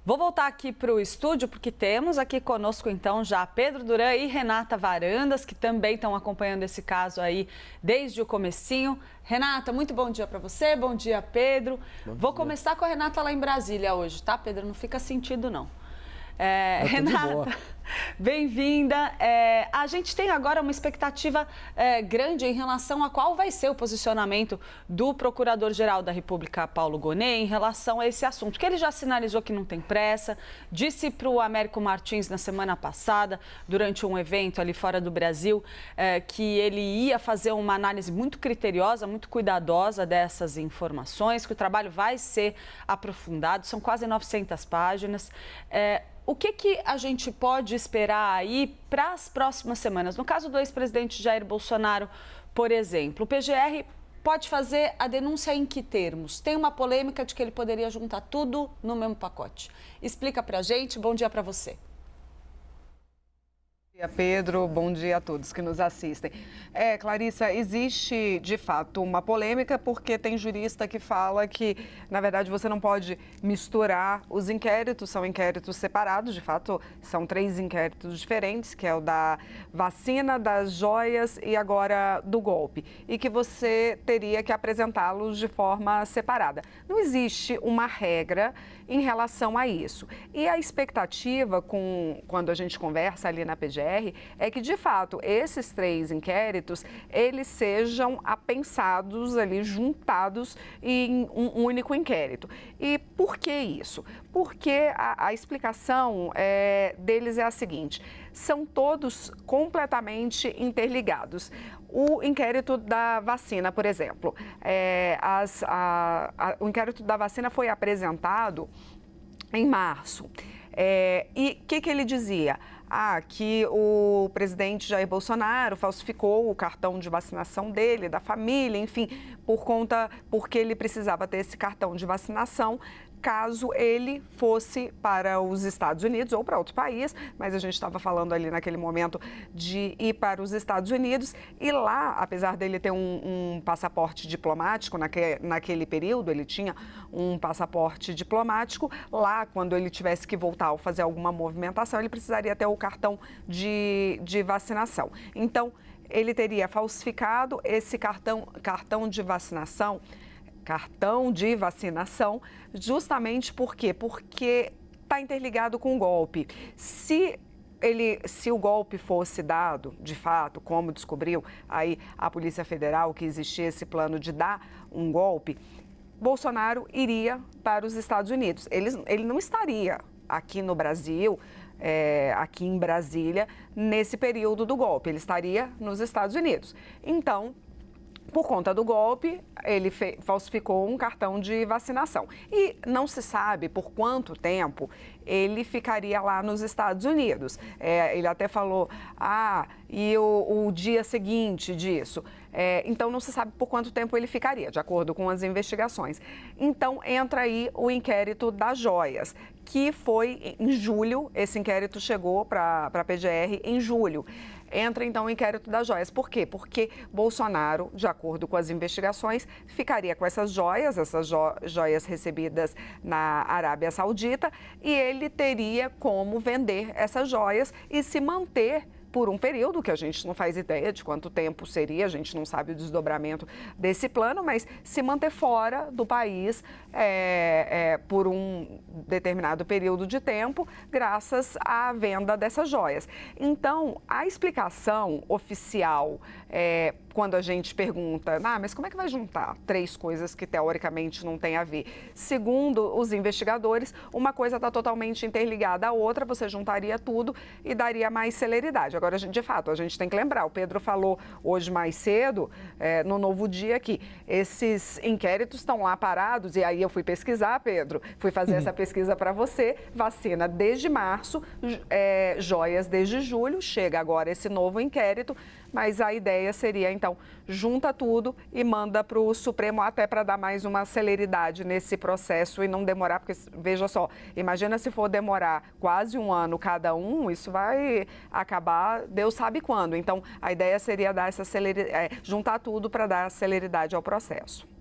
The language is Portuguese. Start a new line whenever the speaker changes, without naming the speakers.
Vou voltar aqui para o estúdio, porque temos aqui conosco, então, já Pedro Duran e Renata Varandas, que também estão acompanhando esse caso aí desde o comecinho. Renata, muito bom dia para você, bom dia, Pedro. Vou começar com a Renata lá em Brasília hoje, tá, Pedro? Não fica sentido, não. Renata, bem-vinda. A gente tem agora uma expectativa grande em relação a qual vai ser o posicionamento do Procurador-Geral da República, Paulo Gonet, em relação a esse assunto, que ele já sinalizou que não tem pressa, disse para o Américo Martins na semana passada, durante um evento ali fora do Brasil, que ele ia fazer uma análise muito criteriosa, muito cuidadosa dessas informações, que o trabalho vai ser aprofundado, são quase 900 páginas. O que a gente pode esperar aí para as próximas semanas? No caso do ex-presidente Jair Bolsonaro, por exemplo, o PGR pode fazer a denúncia em que termos? Tem uma polêmica de que ele poderia juntar tudo no mesmo pacote. Explica para a gente. Bom dia para você.
Bom dia, Pedro. Bom dia a todos que nos assistem. Clarissa, existe de fato uma polêmica porque tem jurista que fala que, na verdade, você não pode misturar os inquéritos, são inquéritos separados, de fato, são 3 inquéritos diferentes, que é o da vacina, das joias e agora do golpe, e que você teria que apresentá-los de forma separada. Não existe uma regra em relação a isso. E a expectativa, quando a gente conversa ali na PGR, é que, de fato, esses 3 inquéritos, eles sejam apensados ali, juntados em um único inquérito. E por que isso? Porque a explicação deles é a seguinte: são todos completamente interligados. O inquérito da vacina, por exemplo, o inquérito da vacina foi apresentado em março. E o que ele dizia? Que o presidente Jair Bolsonaro falsificou o cartão de vacinação dele, da família, enfim, porque ele precisava ter esse cartão de vacinação caso ele fosse para os Estados Unidos ou para outro país, mas a gente estava falando ali naquele momento de ir para os Estados Unidos, e lá, apesar dele ter um passaporte diplomático, naquele período ele tinha um passaporte diplomático, lá quando ele tivesse que voltar ou fazer alguma movimentação, ele precisaria ter o cartão de vacinação. Então, ele teria falsificado esse cartão de vacinação, justamente por quê? Porque está interligado com o golpe. Se o golpe fosse dado, de fato, como descobriu aí a Polícia Federal, que existia esse plano de dar um golpe, Bolsonaro iria para os Estados Unidos. Ele não estaria aqui no Brasil, aqui em Brasília, nesse período do golpe. Ele estaria nos Estados Unidos. Então, por conta do golpe, ele falsificou um cartão de vacinação. E não se sabe por quanto tempo ele ficaria lá nos Estados Unidos. Ele até falou, e o dia seguinte disso. Então, não se sabe por quanto tempo ele ficaria, de acordo com as investigações. Então, entra aí o inquérito das joias, que foi em julho. Esse inquérito chegou para a PGR em julho. Entra, então, o inquérito das joias. Por quê? Porque Bolsonaro, de acordo com as investigações, ficaria com essas joias recebidas na Arábia Saudita, e ele teria como vender essas joias e se manter por um período que a gente não faz ideia de quanto tempo seria, a gente não sabe o desdobramento desse plano, mas se manter fora do país por um determinado período de tempo, graças à venda dessas joias. Então, a explicação oficial, quando a gente pergunta, mas como é que vai juntar 3 coisas que teoricamente não têm a ver? Segundo os investigadores, uma coisa está totalmente interligada à outra, você juntaria tudo e daria mais celeridade. Agora, de fato, a gente tem que lembrar, o Pedro falou hoje mais cedo, no Novo Dia, que esses inquéritos estão lá parados, e aí eu fui pesquisar, Pedro, fui fazer essa pesquisa para você, vacina desde março, joias desde julho, chega agora esse novo inquérito, mas a ideia seria, então, junta tudo e manda para o Supremo, até para dar mais uma celeridade nesse processo e não demorar, porque, veja só, imagina se for demorar quase um ano cada um, isso vai acabar, Deus sabe quando. Então, a ideia seria dar essa juntar tudo para dar celeridade ao processo.